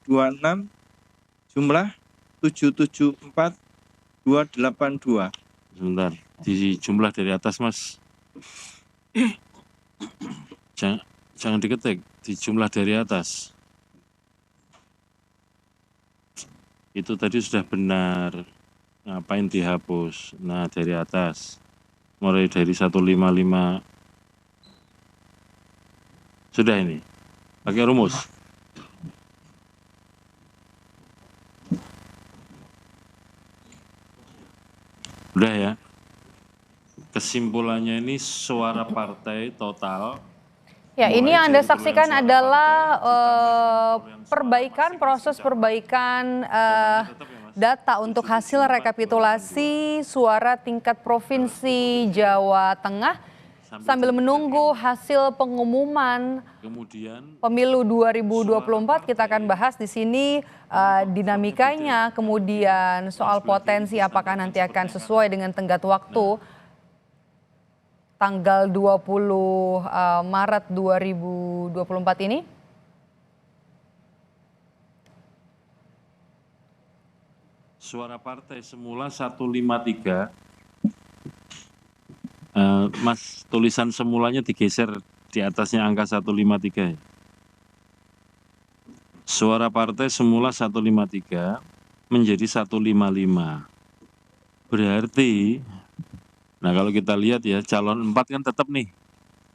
26 jumlah 774282. Sebentar, di jumlah dari atas Mas. Jangan diketik, di jumlah dari atas. Itu tadi sudah benar. Ngapain dihapus? Nah, dari atas. Mulai dari 155. Sudah ini. Pakai rumus. Udah ya. Kesimpulannya ini suara partai total. Ya, ini yang Anda saksikan adalah proses perbaikan data untuk hasil rekapitulasi suara tingkat provinsi Jawa Tengah sambil menunggu hasil pengumuman pemilu 2024. Kita akan bahas di sini dinamikanya, kemudian soal potensi apakah nanti akan sesuai dengan tenggat waktu tanggal 20 Maret 2024 ini. Suara partai semula 153. Mas, tulisan semulanya digeser di atasnya angka 153. Suara partai semula 153 menjadi 155. Berarti, nah kalau kita lihat ya, calon 4 kan tetap nih,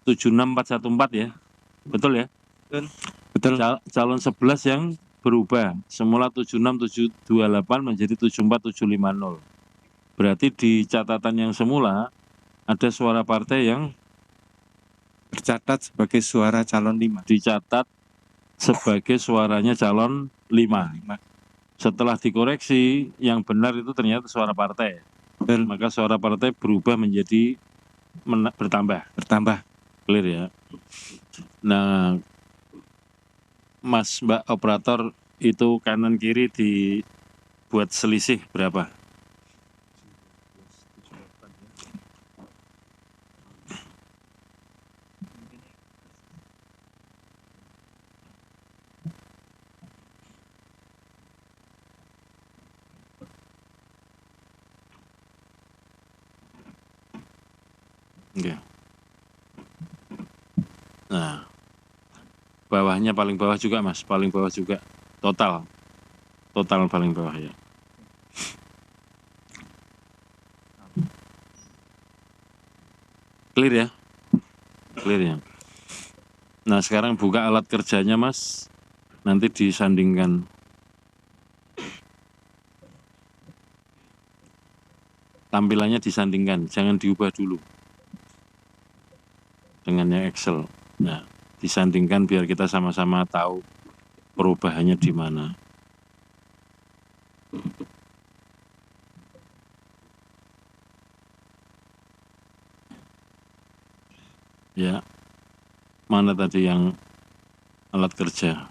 76414 ya, betul ya? Betul. Calon 11 yang berubah, semula 76728 menjadi 74750. Berarti di catatan yang semula, ada suara partai yang tercatat sebagai suara calon 5. Dicatat sebagai suaranya calon 5. Setelah dikoreksi, yang benar itu ternyata suara partai. Maka suara partai berubah menjadi bertambah. Clear ya. Nah, Mas Mbak operator itu kanan kiri dibuat selisih berapa? Oke. Nah, bawahnya paling bawah juga Mas, paling bawah juga total paling bawah ya. Clear ya? Clear ya. Nah sekarang buka alat kerjanya Mas, nanti disandingkan. Tampilannya disandingkan, jangan diubah dulu dengan yang Excel. Nah, disandingkan biar kita sama-sama tahu perubahannya di mana. Ya, mana tadi yang alat kerja?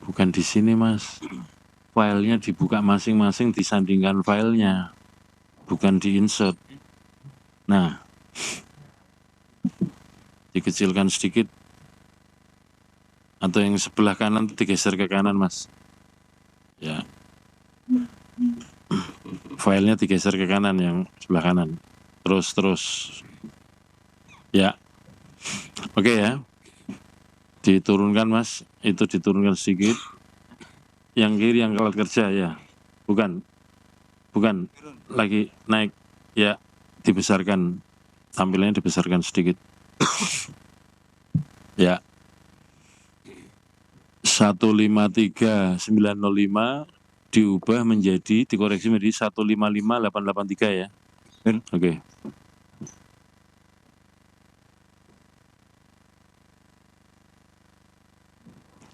Bukan di sini Mas, filenya dibuka masing-masing, disandingkan filenya, bukan di insert. Nah, dikecilkan sedikit, atau yang sebelah kanan digeser ke kanan Mas. Ya, filenya digeser ke kanan, yang sebelah kanan, terus. Ya, oke ya. Diturunkan Mas, itu diturunkan sedikit. Yang kiri yang alat kerja ya, bukan lagi naik ya, dibesarkan, tampilannya dibesarkan sedikit. Ya, 153905 diubah menjadi, dikoreksi menjadi 155883 ya. Oke.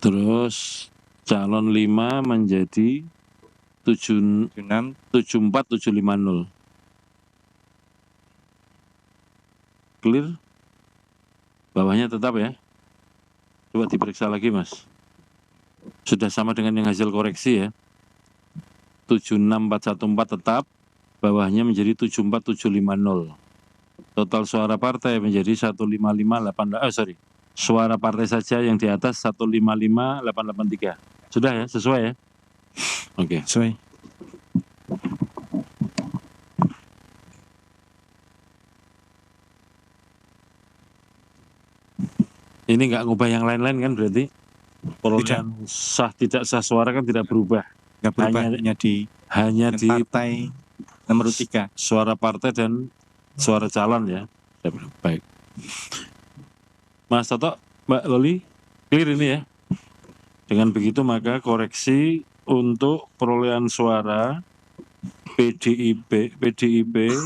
Terus calon 5 menjadi 74750. Clear? Bawahnya tetap ya. Coba diperiksa lagi Mas. Sudah sama dengan yang hasil koreksi ya. 76414 tetap, bawahnya menjadi 74750. Total suara partai menjadi 15588, suara partai saja yang di atas 155883. Sudah ya, sesuai ya? Oke. Sesuai. Ini nggak ngubah yang lain-lain kan berarti? Perolehan sah tidak sah suara kan tidak berubah. Nggak berubah, Hanya di partai nomor 3. Suara partai dan suara calon ya. Baik. Mas Toto, Mbak Loli, clear ini ya. Dengan begitu maka koreksi untuk perolehan suara PDIP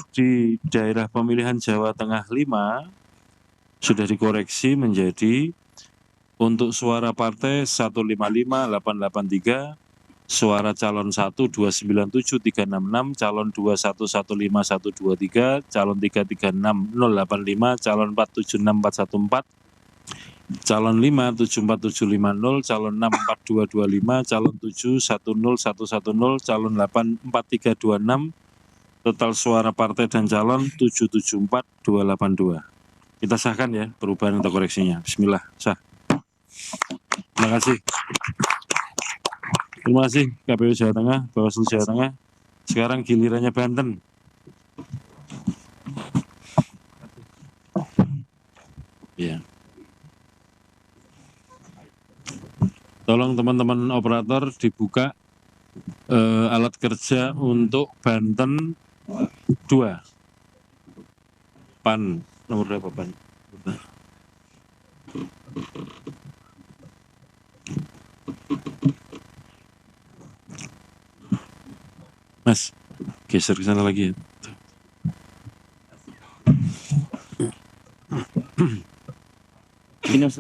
di daerah pemilihan Jawa Tengah 5 sudah dikoreksi menjadi untuk suara partai 155883, suara calon 1 297366, calon 2 115123, calon 3 36085, calon 4 76414, calon 5 74750, calon 6 42225, calon 7 10110, calon 8 4326, total suara partai dan calon 774282. Kita sahkan ya perubahan atau koreksinya. Bismillah, sah. Terima kasih. Terima kasih KPU Jawa Tengah, Bawaslu Jawa Tengah. Sekarang gilirannya Banten. Ya. Tolong teman-teman operator dibuka alat kerja untuk Banten 2. PAN nomor berapa PAN? Mas, geser ke sana lagi ya. Ini Mas.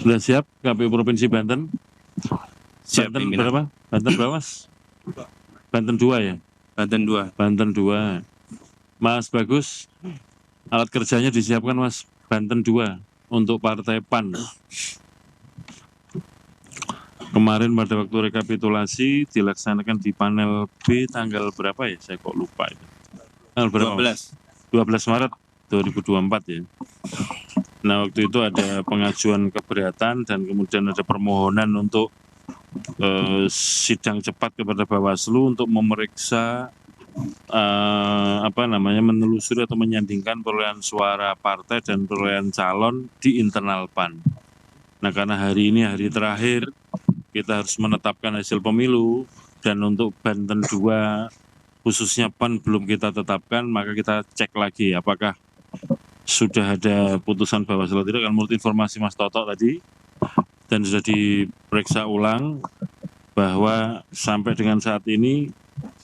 Sudah siap KPU Provinsi Banten? Siap, Banten pimpinan. berapa? Banten berapa Mas? Banten 2 ya? Banten 2. Banten 2. Mas Bagus, alat kerjanya disiapkan Mas. Banten 2 untuk Partai PAN. Kemarin pada waktu rekapitulasi dilaksanakan di panel B tanggal berapa ya? Saya kok lupa itu. Tanggal berapa? 12 Maret 2024 ya. Nah waktu itu ada pengajuan keberatan dan kemudian ada permohonan untuk sidang cepat kepada Bawaslu untuk memeriksa menelusuri atau menyandingkan perolehan suara partai dan perolehan calon di internal PAN. Nah karena hari ini hari terakhir kita harus menetapkan hasil pemilu dan untuk Banten 2 khususnya PAN belum kita tetapkan, maka kita cek lagi apakah sudah ada putusan Bawaslu atau tidak. Kan menurut informasi Mas Toto tadi dan sudah diperiksa ulang bahwa sampai dengan saat ini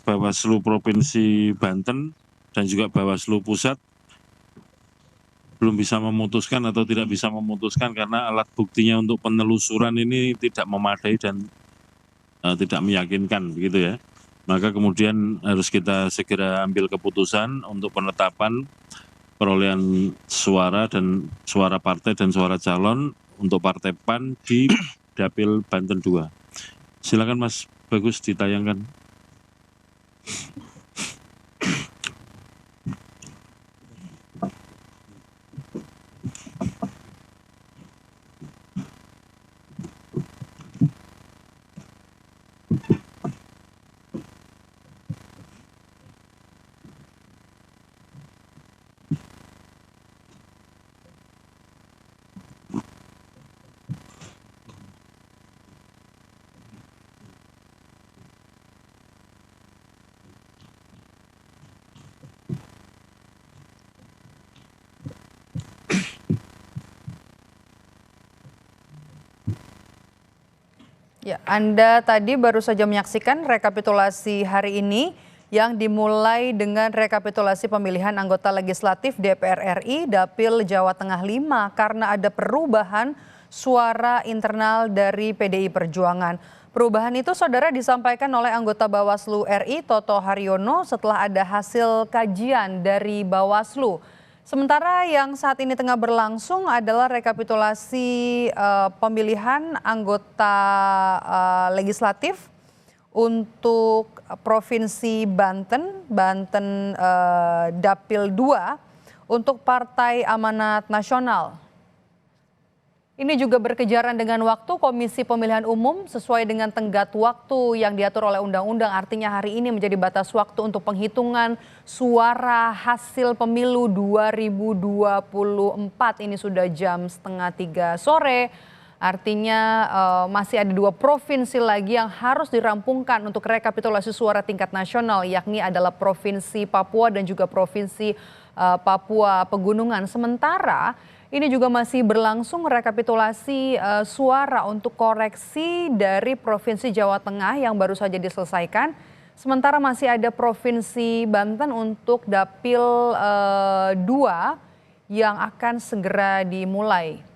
Bawaslu Provinsi Banten dan juga Bawaslu Pusat belum bisa memutuskan atau tidak bisa memutuskan karena alat buktinya untuk penelusuran ini tidak memadai dan tidak meyakinkan begitu ya. Maka kemudian harus kita segera ambil keputusan untuk penetapan perolehan suara dan suara partai dan suara calon untuk Partai PAN di Dapil Banten 2. Silakan Mas Bagus ditayangkan. Ya, Anda tadi baru saja menyaksikan rekapitulasi hari ini yang dimulai dengan rekapitulasi pemilihan anggota legislatif DPR RI Dapil Jawa Tengah 5 karena ada perubahan suara internal dari PDI Perjuangan. Perubahan itu saudara disampaikan oleh anggota Bawaslu RI Toto Haryono setelah ada hasil kajian dari Bawaslu. Sementara yang saat ini tengah berlangsung adalah rekapitulasi pemilihan anggota legislatif untuk Provinsi Banten, Dapil 2 untuk Partai Amanat Nasional. Ini juga berkejaran dengan waktu. Komisi Pemilihan Umum sesuai dengan tenggat waktu yang diatur oleh undang-undang, artinya hari ini menjadi batas waktu untuk penghitungan suara hasil pemilu 2024. Ini sudah jam 2:30 sore. Artinya masih ada 2 provinsi lagi yang harus dirampungkan untuk rekapitulasi suara tingkat nasional, yakni adalah Provinsi Papua dan juga Provinsi Papua Pegunungan. Sementara ini juga masih berlangsung rekapitulasi suara untuk koreksi dari Provinsi Jawa Tengah yang baru saja diselesaikan. Sementara masih ada Provinsi Banten untuk Dapil 2 yang akan segera dimulai.